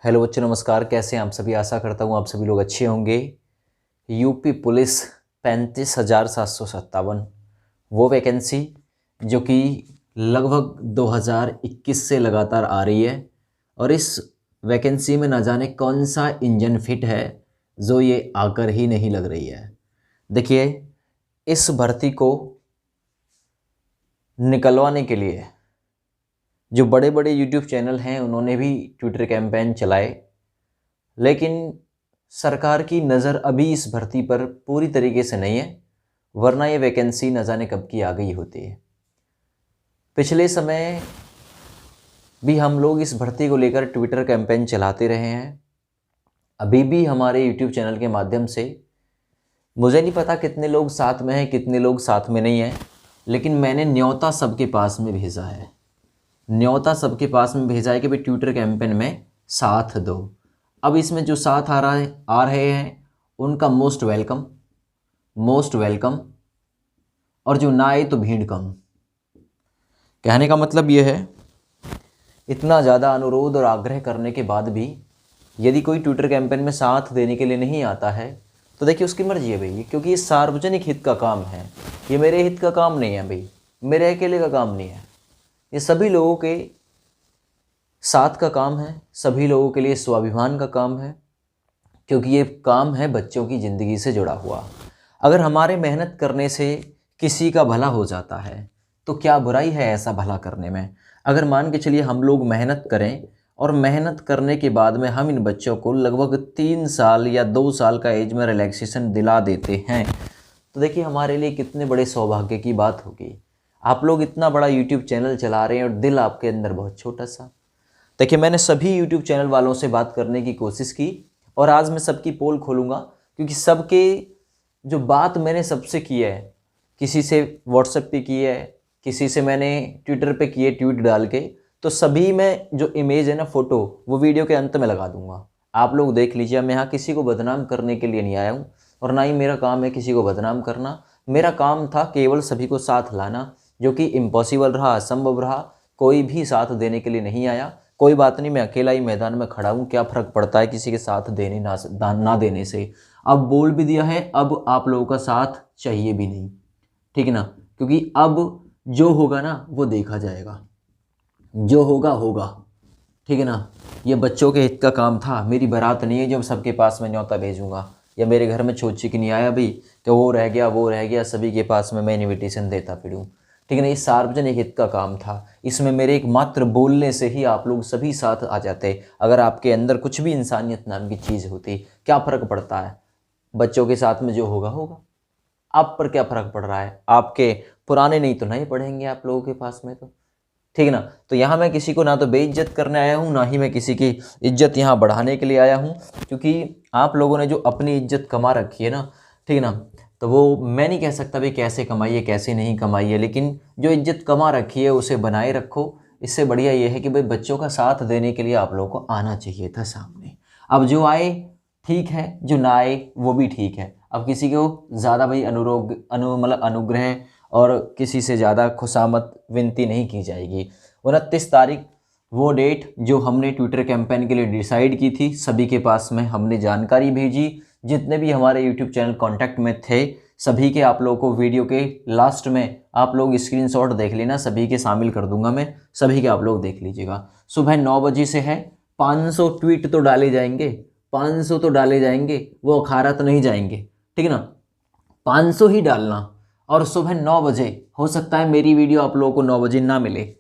Hello बच्चों, नमस्कार। कैसे हैं आप सभी? आशा करता हूँ आप सभी लोग अच्छे होंगे। यूपी पुलिस 35,757 वो वैकेंसी जो कि लगभग 2021 से लगातार आ रही है। और इस वैकेंसी में ना जाने कौन सा इंजन फिट है जो ये आकर ही नहीं लग रही है। देखिए, इस भर्ती को निकलवाने के लिए जो बड़े बड़े यूट्यूब चैनल हैं उन्होंने भी ट्विटर कैंपेन चलाए, लेकिन सरकार की नज़र अभी इस भर्ती पर पूरी तरीके से नहीं है, वरना ये वैकेंसी न जाने कब की आ गई होती है। पिछले समय भी हम लोग इस भर्ती को लेकर ट्विटर कैंपेन चलाते रहे हैं। अभी भी हमारे यूट्यूब चैनल के माध्यम से मुझे नहीं पता कितने लोग साथ में हैं, कितने लोग साथ में नहीं हैं, लेकिन मैंने न्योता सबके पास में भेजा है। न्योता सबके पास में भेजा है कि भाई ट्विटर कैंपेन में साथ दो। अब इसमें जो साथ आ रहे हैं उनका मोस्ट वेलकम, मोस्ट वेलकम। और जो ना आए तो भीड़ कम। कहने का मतलब ये है, इतना ज़्यादा अनुरोध और आग्रह करने के बाद भी यदि कोई ट्विटर कैंपेन में साथ देने के लिए नहीं आता है तो देखिए उसकी मर्जी है भाई, क्योंकि ये सार्वजनिक हित का काम है। ये मेरे हित का काम नहीं है भाई, मेरे अकेले का काम नहीं है। ये सभी लोगों के साथ का काम है, सभी लोगों के लिए स्वाभिमान का काम है, क्योंकि ये काम है बच्चों की ज़िंदगी से जुड़ा हुआ। अगर हमारे मेहनत करने से किसी का भला हो जाता है तो क्या बुराई है ऐसा भला करने में। अगर मान के चलिए हम लोग मेहनत करें और मेहनत करने के बाद में हम इन बच्चों को लगभग 3 साल या 2 साल का एज में रिलैक्सेशन दिला देते हैं तो देखिए हमारे लिए कितने बड़े सौभाग्य की बात होगी। आप लोग इतना बड़ा यूट्यूब चैनल चला रहे हैं और दिल आपके अंदर बहुत छोटा सा। देखिए, मैंने सभी यूट्यूब चैनल वालों से बात करने की कोशिश की और आज मैं सबकी पोल खोलूँगा, क्योंकि सबके जो बात मैंने सबसे की है, किसी से व्हाट्सएप पे की है, किसी से मैंने ट्विटर पे की है ट्वीट डाल के, तो सभी में जो इमेज है ना, फ़ोटो, वो वीडियो के अंत में लगा दूंगा। आप लोग देख लीजिए। मैं यहाँ किसी को बदनाम करने के लिए नहीं आया हूँ और ना ही मेरा काम है किसी को बदनाम करना। मेरा काम था केवल सभी को साथ लाना, जो कि इम्पॉसिबल रहा, असंभव रहा। कोई भी साथ देने के लिए नहीं आया। कोई बात नहीं, मैं अकेला ही मैदान में खड़ा हूँ, क्या फ़र्क पड़ता है किसी के साथ देने ना देने से। अब बोल भी दिया है, अब आप लोगों का साथ चाहिए भी नहीं, ठीक है ना। क्योंकि अब जो होगा ना वो देखा जाएगा, जो होगा होगा, ठीक है ना। ये बच्चों के हित का काम था, मेरी बारात नहीं है जो सबके पास में न्योता भेजूंगा, या मेरे घर में छोची की नहीं आया भाई कि वो रह गया वो रह गया, सभी के पास में मैं इन्विटेशन देता फिरूँ, ठीक है ना। ये सार्वजनिक हित का काम था। इसमें मेरे एक मात्र बोलने से ही आप लोग सभी साथ आ जाते। अगर आपके अंदर कुछ भी इंसानियत नाम की चीज़ होती, क्या फ़र्क पड़ता है, बच्चों के साथ में जो होगा होगा। आप पर क्या फ़र्क पड़ रहा है, आपके पुराने नहीं तो नहीं पढ़ेंगे आप लोगों के पास में, तो ठीक है ना। तो यहाँ मैं किसी को ना तो बेइज्जत करने आया हूँ, ना ही मैं किसी की इज्जत यहाँ बढ़ाने के लिए आया हूँ, क्योंकि आप लोगों ने जो अपनी इज्जत कमा रखी है ना, ठीक है ना, तो वो मैं नहीं कह सकता भाई कैसे कमाई है कैसे नहीं कमाई है, लेकिन जो इज्जत कमा रखी है उसे बनाए रखो। इससे बढ़िया ये है कि भाई बच्चों का साथ देने के लिए आप लोगों को आना चाहिए था सामने। अब जो आए ठीक है, जो ना आए वो भी ठीक है। अब किसी को ज़्यादा भाई मतलब अनुग्रह और किसी से ज़्यादा खुशामद विनती नहीं की जाएगी। 29 तारीख वो डेट जो हमने ट्विटर कैंपेन के लिए डिसाइड की थी, सभी के पास में हमने जानकारी भेजी। जितने भी हमारे यूट्यूब चैनल कांटेक्ट में थे सभी के आप लोगों को वीडियो के लास्ट में आप लोग स्क्रीनशॉट देख लेना, सभी के शामिल कर दूंगा मैं, सभी के आप लोग देख लीजिएगा। सुबह 9 बजे से है। 500 ट्वीट तो डाले जाएंगे, 500 तो डाले जाएंगे, वो अखाड़ा तो नहीं जाएंगे, ठीक है ना। 500 ही डालना। और सुबह 9 बजे, हो सकता है मेरी वीडियो आप लोगों को 9 बजे ना मिले,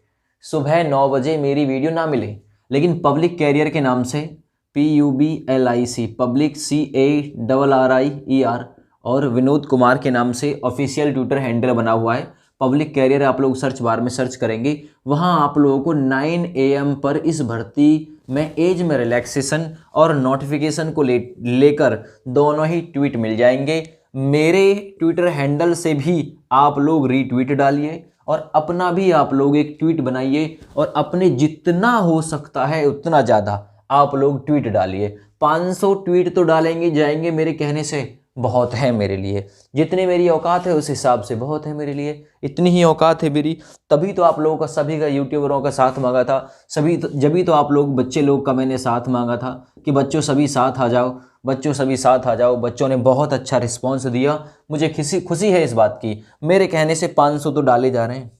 सुबह 9 बजे मेरी वीडियो ना मिले, लेकिन पब्लिक कैरियर के नाम से PUBLIC, पब्लिक CARRIER, और विनोद कुमार के नाम से ऑफिशियल ट्विटर हैंडल बना हुआ है। पब्लिक कैरियर आप लोग सर्च बार में सर्च करेंगे, वहाँ आप लोगों को 9 AM पर इस भर्ती में एज में रिलैक्सेशन और नोटिफिकेशन को लेकर दोनों ही ट्वीट मिल जाएंगे। मेरे ट्विटर हैंडल से भी आप लोग रीट्वीट डालिए और अपना भी आप लोग एक ट्वीट बनाइए और अपने जितना हो सकता है उतना ज़्यादा आप लोग ट्वीट डालिए। 500 ट्वीट तो डालेंगे जाएंगे मेरे कहने से, बहुत है मेरे लिए, जितनी मेरी औकात है उस हिसाब से बहुत है मेरे लिए, इतनी ही औकात है मेरी। तभी तो आप लोगों का, सभी का, यूट्यूबरों का साथ मांगा था, जभी तो आप लोग, बच्चे लोग का मैंने साथ मांगा था कि बच्चों सभी साथ आ जाओ, बच्चों सभी साथ आ जाओ। बच्चों ने बहुत अच्छा रिस्पॉन्स दिया, मुझे खुशी है इस बात की। मेरे कहने से 500 तो डाले जा रहे हैं,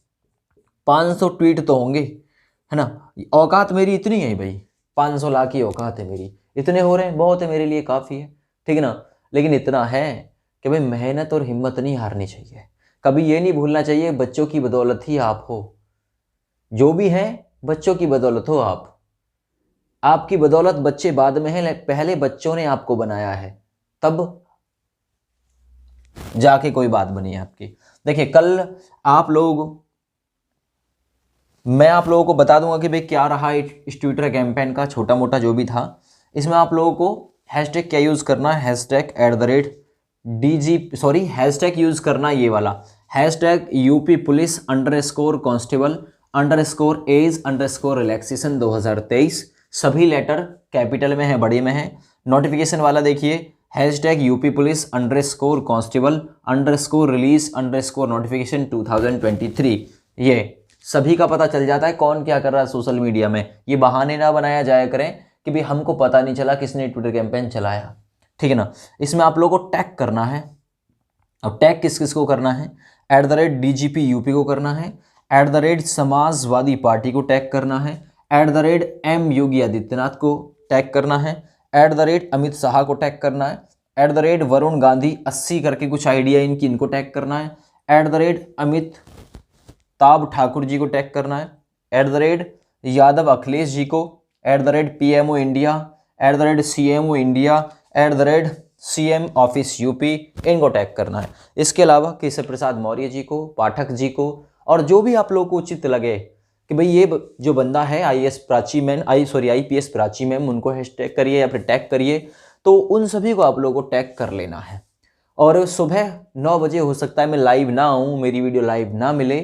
500 ट्वीट तो होंगे, है ना। औकात मेरी इतनी है भाई, 500 लाख की औकात है मेरी, इतने हो रहे हैं, बहुत है मेरे लिए, काफ़ी है, ठीक है ना। लेकिन इतना है कि भाई मेहनत और हिम्मत नहीं हारनी चाहिए। कभी ये नहीं भूलना चाहिए बच्चों की बदौलत ही आप हो, जो भी है बच्चों की बदौलत हो आप। आपकी बदौलत बच्चे बाद में हैं, पहले बच्चों ने आपको बनाया है, तब जाके कोई बात बनी है आपकी। देखिए कल आप लोग, मैं आप लोगों को बता दूंगा कि भाई क्या रहा इस ट्विटर कैंपेन का, छोटा मोटा जो भी था। इसमें आप लोगों को हैशटैग क्या यूज़ करना है, हैशटैग यूज़ करना ये वाला, हैशटैग यूपी पुलिस _कांस्टेबल_एज_रिलैक्सेशन 2023। सभी लेटर कैपिटल में है, बड़े में है। नोटिफिकेशन वाला देखिए, हैशटैग यूपी पुलिस _कांस्टेबल_रिलीज_नोटिफिकेशन 2023। ये सभी का पता चल जाता है कौन क्या कर रहा है सोशल मीडिया में। ये बहाने ना बनाया जाया करें कि भाई हमको पता नहीं चला किसने ट्विटर कैंपेन चलाया, ठीक है ना। इसमें आप लोगों को टैग करना है। अब टैग किस किस को करना है, @DGP यूपी को करना है, @समाजवादी पार्टी को टैग करना है, @M योगी आदित्यनाथ को टैग करना है, @अमित शाह को टैग करना है, @वरुण गांधी 80 करके कुछ आइडिया इनको टैग करना है, अमित ताब ठाकुर जी को टैग करना है, यादव अखिलेश जी को, PMO India, CMO India, CM office UP, इनको टैग करना है। इसके अलावा केशव प्रसाद मौर्य जी को, पाठक जी को, और जो भी आप लोग को उचित लगे कि भाई ये जो बंदा है IPS प्राची मैम, उनको हैशटैग करिए या फिर टैग करिए, तो उन सभी को आप लोगों को टैग कर लेना है। और सुबह 9 बजे हो सकता है मैं लाइव ना आऊँ, मेरी वीडियो लाइव ना मिले,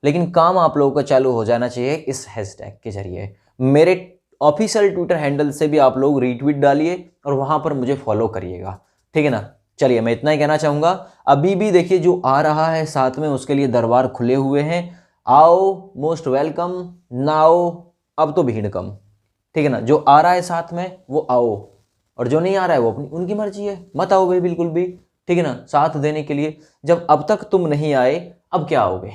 लेकिन काम आप लोगों का चालू हो जाना चाहिए इस हैशटैग के जरिए। मेरे ऑफिशियल ट्विटर हैंडल से भी आप लोग रीट्वीट डालिए और वहां पर मुझे फॉलो करिएगा, ठीक है ना। चलिए मैं इतना ही कहना चाहूँगा। अभी भी देखिए जो आ रहा है साथ में, उसके लिए दरबार खुले हुए हैं, आओ, मोस्ट वेलकम। ना आओ, अब तो भीड़ कम, ठीक है ना। जो आ रहा है साथ में वो आओ, और जो नहीं आ रहा है वो अपनी उनकी मर्जी है, मत आओ भाई बिल्कुल भी, ठीक है ना। साथ देने के लिए, जब अब तक तुम नहीं आए अब क्या आओगे,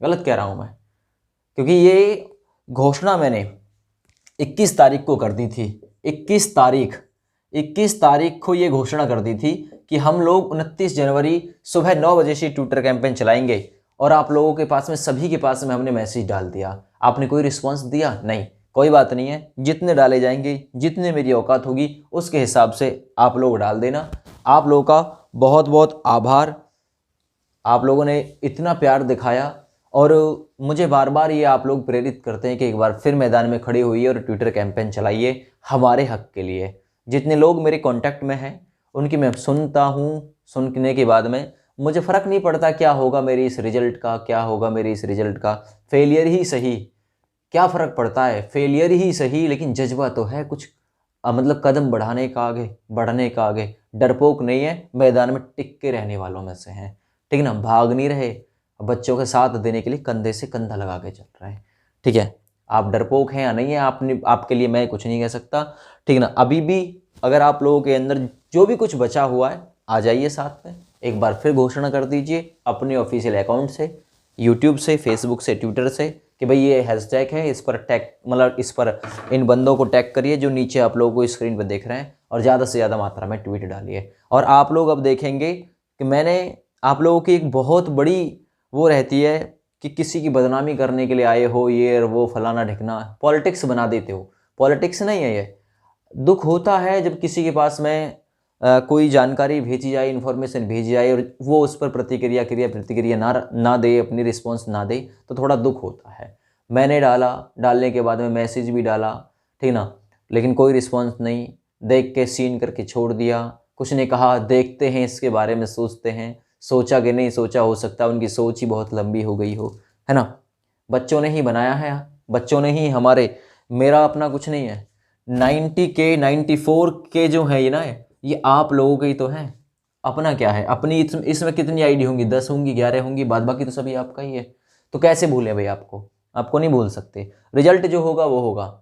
गलत कह रहा हूं मैं, क्योंकि ये घोषणा मैंने 21 तारीख को कर दी थी। 21 तारीख को ये घोषणा कर दी थी कि हम लोग 29 जनवरी सुबह 9 बजे से ट्विटर कैंपेन चलाएंगे, और आप लोगों के पास में, सभी के पास में हमने मैसेज डाल दिया। आपने कोई रिस्पॉन्स दिया नहीं, कोई बात नहीं है, जितने डाले जाएंगे, जितने मेरी औकात होगी उसके हिसाब से आप लोग डाल देना। आप लोगों का बहुत बहुत आभार, आप लोगों ने इतना प्यार दिखाया, और मुझे बार बार ये आप लोग प्रेरित करते हैं कि एक बार फिर मैदान में खड़े होइए और ट्विटर कैंपेन चलाइए हमारे हक के लिए। जितने लोग मेरे कांटेक्ट में हैं उनकी मैं सुनता हूँ, सुनने के बाद में मुझे फ़र्क नहीं पड़ता क्या होगा मेरी इस रिजल्ट का, क्या होगा मेरी इस रिजल्ट का, फेलियर ही सही, क्या फ़र्क पड़ता है, फेलियर ही सही, लेकिन जज्बा तो है कुछ, मतलब कदम बढ़ाने का, आगे बढ़ने का, आगे डरपोक नहीं है, मैदान में टिक के रहने वालों में से हैं, ठीक है ना। भाग नहीं रहे, बच्चों के साथ देने के लिए कंधे से कंधा लगा के चल रहे हैं, ठीक है। आप डरपोक हैं या नहीं है, आपके लिए मैं कुछ नहीं कह सकता, ठीक है ना। अभी भी अगर आप लोगों के अंदर जो भी कुछ बचा हुआ है, आ जाइए साथ में, एक बार फिर घोषणा कर दीजिए अपने ऑफिशियल अकाउंट से, यूट्यूब से, फेसबुक से, ट्विटर से, कि भाई ये हैशटैग है, इस पर टैग, मतलब इस पर इन बंदों को टैग करिए जो नीचे आप लोगों को स्क्रीन पर देख रहे हैं, और ज़्यादा से ज़्यादा मात्रा में ट्वीट डालिए। और आप लोग अब देखेंगे कि मैंने आप लोगों की एक बहुत बड़ी वो रहती है कि किसी की बदनामी करने के लिए आए हो, ये वो फलाना ढिकना, पॉलिटिक्स बना देते हो। पॉलिटिक्स नहीं है ये। दुख होता है जब किसी के पास में कोई जानकारी भेजी जाए, इन्फॉर्मेशन भेजी जाए, और वो उस पर प्रतिक्रिया ना दे, अपनी रिस्पॉन्स ना दे, तो थोड़ा दुख होता है। मैंने डालने के बाद में मैसेज भी डाला, ठीक ना, लेकिन कोई रिस्पॉन्स नहीं, देख के सीन करके छोड़ दिया। कुछ ने कहा देखते हैं, इसके बारे में सोचते हैं, सोचा कि नहीं सोचा, हो सकता है उनकी सोच ही बहुत लंबी हो गई हो, है ना। बच्चों ने ही बनाया है, बच्चों ने ही मेरा अपना कुछ नहीं है। 94 के जो है ये ना, ये आप लोगों के ही तो हैं। अपना क्या है, अपनी इसमें कितनी आईडी होंगी, 10 होंगी, 11 होंगी, बाद बाकी तो सभी आपका ही है। तो कैसे भूलें भाई आपको नहीं भूल सकते। रिजल्ट जो होगा वो होगा।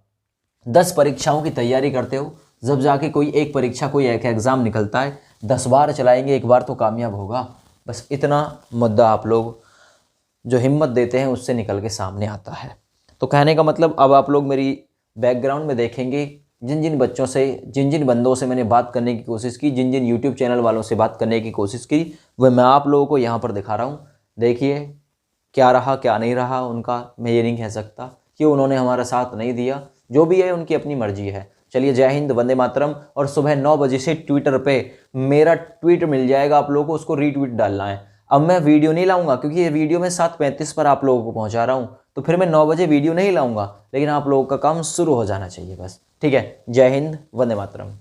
10 परीक्षाओं की तैयारी करते हो, जब जाके कोई एक परीक्षा, कोई एक एग्ज़ाम निकलता है, 10 बार चलाएंगे, एक बार तो कामयाब होगा। बस इतना मुद्दा आप लोग जो हिम्मत देते हैं उससे निकल के सामने आता है। तो कहने का मतलब, अब आप लोग मेरी बैकग्राउंड में देखेंगे, जिन जिन बच्चों से, जिन जिन बंदों से मैंने बात करने की कोशिश की, जिन जिन यूट्यूब चैनल वालों से बात करने की कोशिश की, वह मैं आप लोगों को यहाँ पर दिखा रहा हूँ। देखिए क्या रहा क्या नहीं रहा उनका, मैं ये नहीं कह सकता कि उन्होंने हमारा साथ नहीं दिया। जो भी है उनकी अपनी मर्जी है। चलिए, जय हिंद, वंदे मातरम। और सुबह 9 बजे से ट्विटर पे मेरा ट्वीट मिल जाएगा आप लोगों को, उसको रीट्वीट डालना है। अब मैं वीडियो नहीं लाऊंगा क्योंकि ये वीडियो मैं 7:35 पर आप लोगों को पहुंचा रहा हूँ, तो फिर मैं 9 बजे वीडियो नहीं लाऊंगा, लेकिन आप लोगों का काम शुरू हो जाना चाहिए बस। ठीक है, जय हिंद, वंदे मातरम।